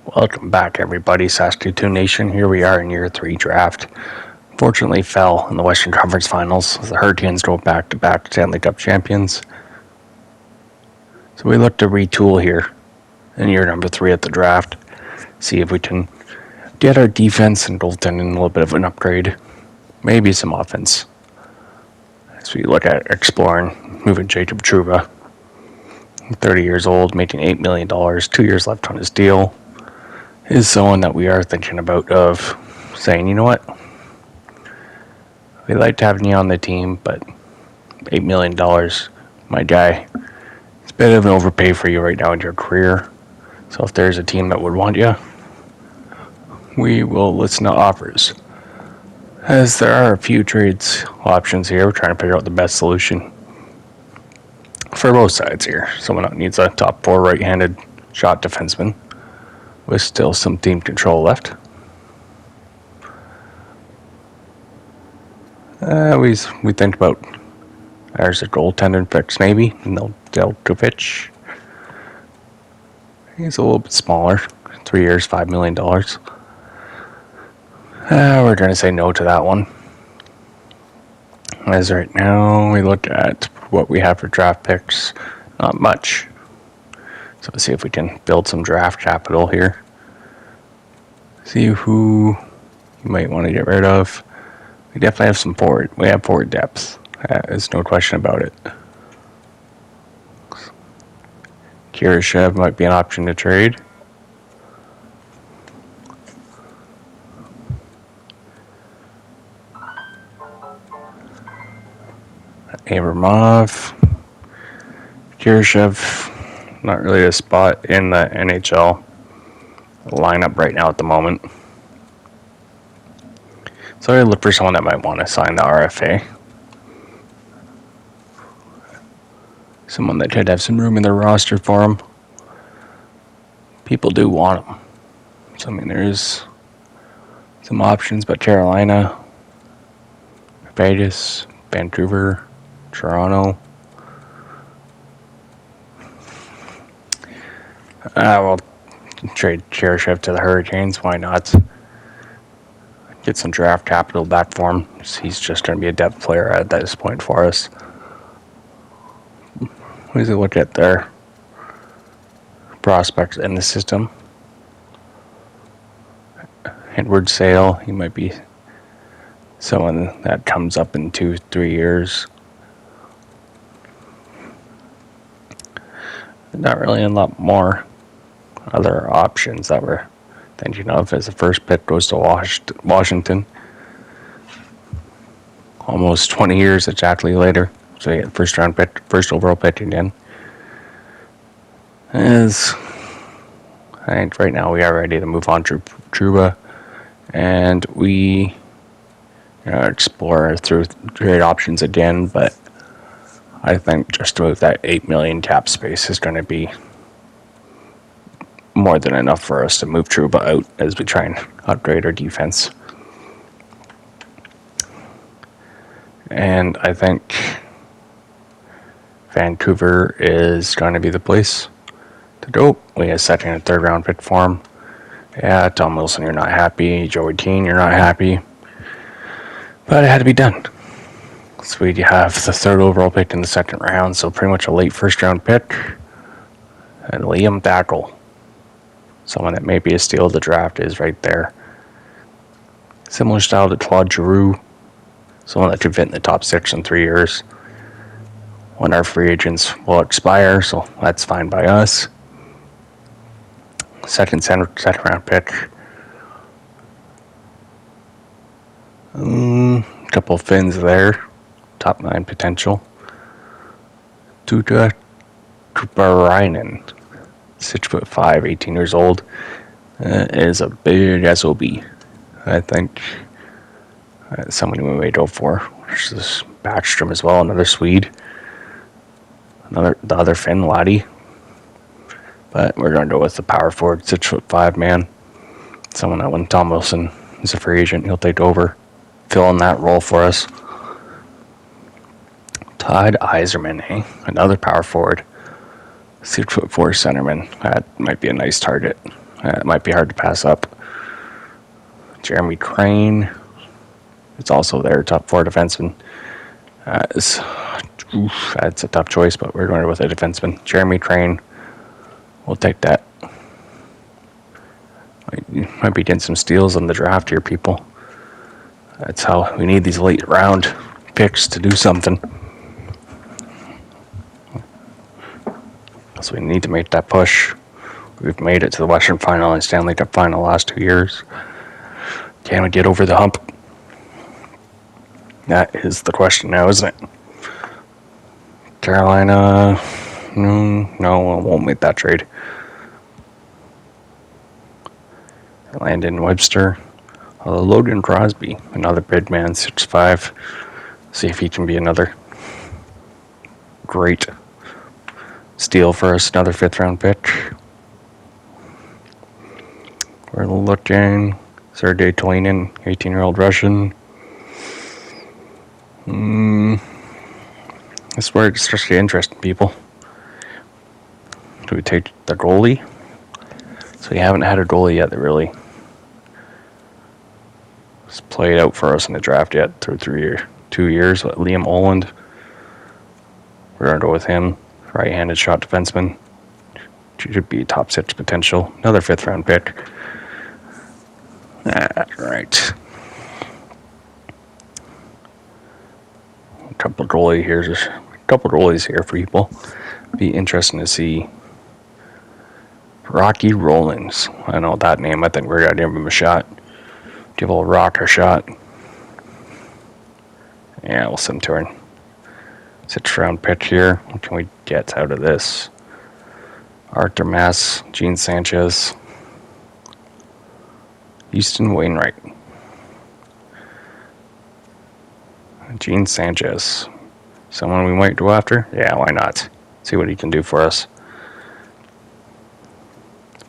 Welcome back, everybody. Saskatoon Nation. Here we are in year 3 draft. Fortunately, fell in the Western Conference Finals as the Hurricanes drove back-to-back Stanley Cup champions. So we look to retool here in year number 3 at the draft. See if we can get our defense and goaltending a little bit of an upgrade. Maybe some offense. As we look at exploring moving Jacob Trouba. 30 years old, making $8 million, 2 years left on his deal. Is someone that we are thinking about of saying, you know what, we liked having you on the team, but $8 million, my guy, it's a bit of an overpay for you right now in your career. So if there's a team that would want you, we will listen to offers. As there are a few trades options here, we're trying to figure out the best solution for both sides here. Someone that needs a top 4 right-handed shot defenseman with still some team control left. We think about there's a goaltender fix maybe. Delkovich. He's a little bit smaller. 3 years, $5 million. We're going to say no to that one. As right now, we look at what we have for draft picks. Not much. So let's see if we can build some draft capital here. See who you might want to get rid of. We definitely have some forward. We have forward depth. There's no question about it. Kirashev might be an option to trade. Abramov. Kirashev. Not really a spot in the NHL lineup right now at the moment. So I look for someone that might want to sign the RFA. Someone that could have some room in their roster for him. People do want him. So I mean, there's some options, but Carolina, Vegas, Vancouver, Toronto. We'll trade Cheryshev to the Hurricanes. Why not? Get some draft capital back for him. He's just going to be a depth player at this point for us. We look at their prospects in the system. Edward Sale, he might be someone that comes up in 2-3 years. Not really a lot more other options that we're thinking of as the first pick goes to Washington. Almost 20 years exactly later. So you get first round pick, first overall pick again. As I think right now we are ready to move on to Trouba, and we explore through trade options again, but I think just about that $8 million cap space is going to be more than enough for us to move Trouba out as we try and upgrade our defense. And I think Vancouver is going to be the place to go. We have a second and third round pick for him. Yeah, Tom Wilson, you're not happy. Joey Keane, you're not happy. But it had to be done. So we have the third overall pick in the second round, so pretty much a late first round pick. And Liam Thackle, someone that may be a steal of the draft, is right there. Similar style to Claude Giroux, someone that could fit in the top 6 in 3 years. When our free agents will expire, so that's fine by us. Second round pick. Couple of Finns there. Top 9 potential. Tuukka Kuparainen, 6'5", 18 years old, is a big SOB. I think someone we may go for. There's this Backstrom as well, another Swede. The other Finn, Laddie. But we're going to go with the power forward, 6'5" man. Someone that when Tom Wilson is a free agent, he'll take over, fill in that role for us. Todd Yzerman, another power forward, 6'4" centerman. That might be a nice target. It might be hard to pass up. Jeremy Crane. It's also their top 4 defenseman. That's a tough choice, but we're going with a defenseman. Jeremy Crane. We'll take that. Might be getting some steals in the draft here, people. That's how we need these late round picks to do something. So we need to make that push. We've made it to the Western Final and Stanley Cup Final the last 2 years. Can we get over the hump? That is the question now, isn't it? Carolina, no, I won't make that trade. Landon Webster, Logan Crosby, another big man, 6'5". See if he can be another great steal for us, another 5th round pick. We're looking, Sergei Tolinin, 18-year-old Russian. This is where it starts to get interesting, people. Do we take the goalie? So we haven't had a goalie yet that really has played out for us in the draft yet through 2 years. Liam Oland. We're going to go with him. Right-handed shot defenseman. Should be top 6 potential. Another 5th round pick. Right. A couple goalies here for people. Be interesting to see. Rocky Rollins. I know that name. I think we're going to give him a shot. Give old Rock a shot. Yeah, we'll send him to our 6th round pick here. What can we get out of this? Arthur Mass, Gene Sanchez, Houston Wainwright. Gene Sanchez. Someone we might go after? Yeah, why not? See what he can do for us.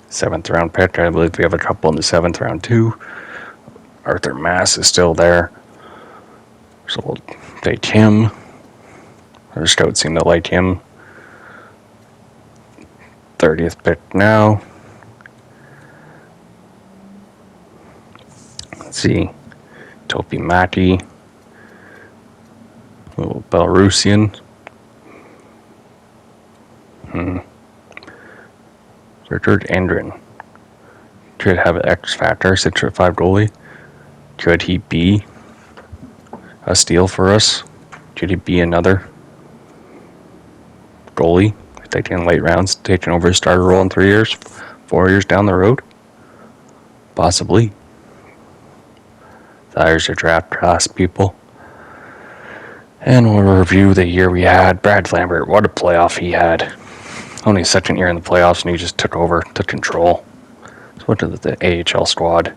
7th round pick. I believe we have a couple in the 7th round too. Arthur Mass is still there. So we'll take him. Our scouts seem to like him. 30th pick now. Let's see. Topi Maki. Little Belarusian. Richard Andrin. Could have an X factor, 6'5" goalie. Could he be a steal for us? Could he be another goalie taking late rounds, taking over his starter role in 3 years, 4 years down the road? Possibly. There's your draft class, people. And we'll review the year we had. Brad Lambert, what a playoff he had. Only his 2nd year in the playoffs, and he just took control. So what did the AHL squad?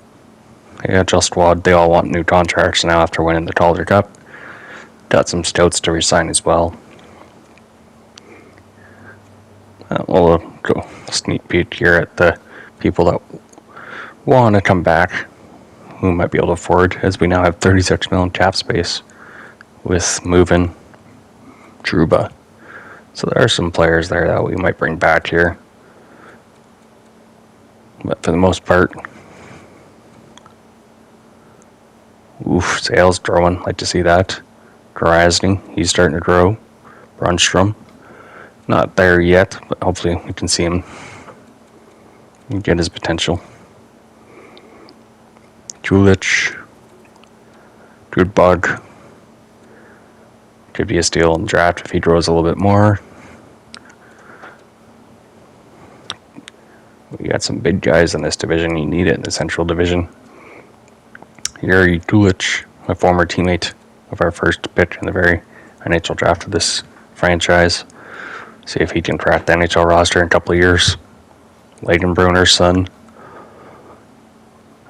AHL squad, they all want new contracts now after winning the Calder Cup. Got some scouts to resign as well. We'll go sneak peek here at the people that want to come back, who might be able to afford, as we now have 36 million cap space with moving Trouba. So there are some players there that we might bring back here. But for the most part, Sale's growing. Like to see that. Grasny, he's starting to grow. Brunstrom, not there yet, but hopefully we can see him get his potential. Julich, good bug. Could be a steal in the draft if he grows a little bit more. We got some big guys in this division. You need it in the Central Division. Yuri Gulich, a former teammate of our first pick in the very NHL draft of this franchise. See if he can crack the NHL roster in a couple of years. Leighton Bruner's son.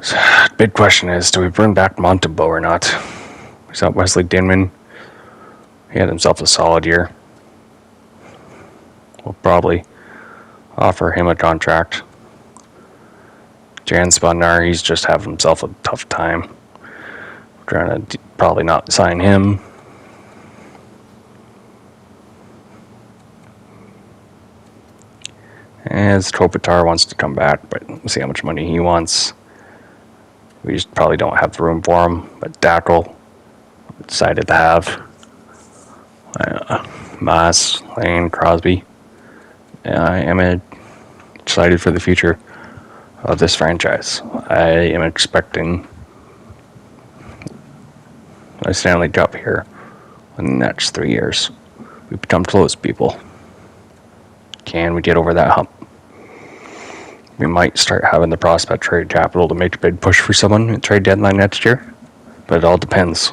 So, big question is, do we bring back Montebo or not? We saw Wesley Dinman. He had himself a solid year. We'll probably offer him a contract. Jan Spodnar, he's just having himself a tough time. We're trying to probably not sign him. is Kopitar wants to come back, but we'll see how much money he wants. We just probably don't have the room for him. But Dackel decided to have Maas, Lane, Crosby. I am excited for the future of this franchise. I am expecting a Stanley Cup here in the next 3 years. We've become close, people. Can we get over that hump? We might start having the prospect trade capital to make a big push for someone at trade deadline next year, but it all depends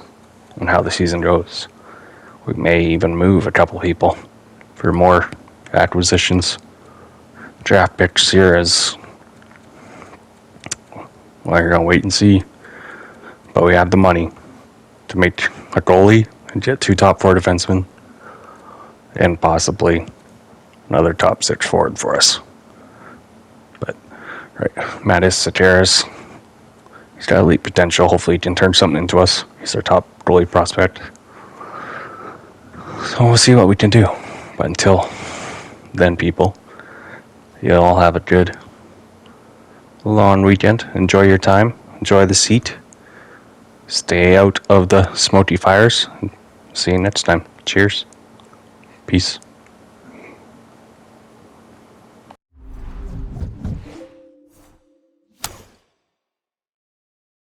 on how the season goes. We may even move a couple people for more acquisitions. Draft picks here is, well, you're going to wait and see. But we have the money to make a goalie and get 2 top 4 defensemen and possibly another top 6 forward for us. But, right, Mattis Sateras, he's got elite potential. Hopefully he can turn something into us. He's our top goalie prospect. So we'll see what we can do. But until then, people, you all have a good long weekend. Enjoy your time. Enjoy the seat. Stay out of the smoky fires. See you next time. Cheers. Peace.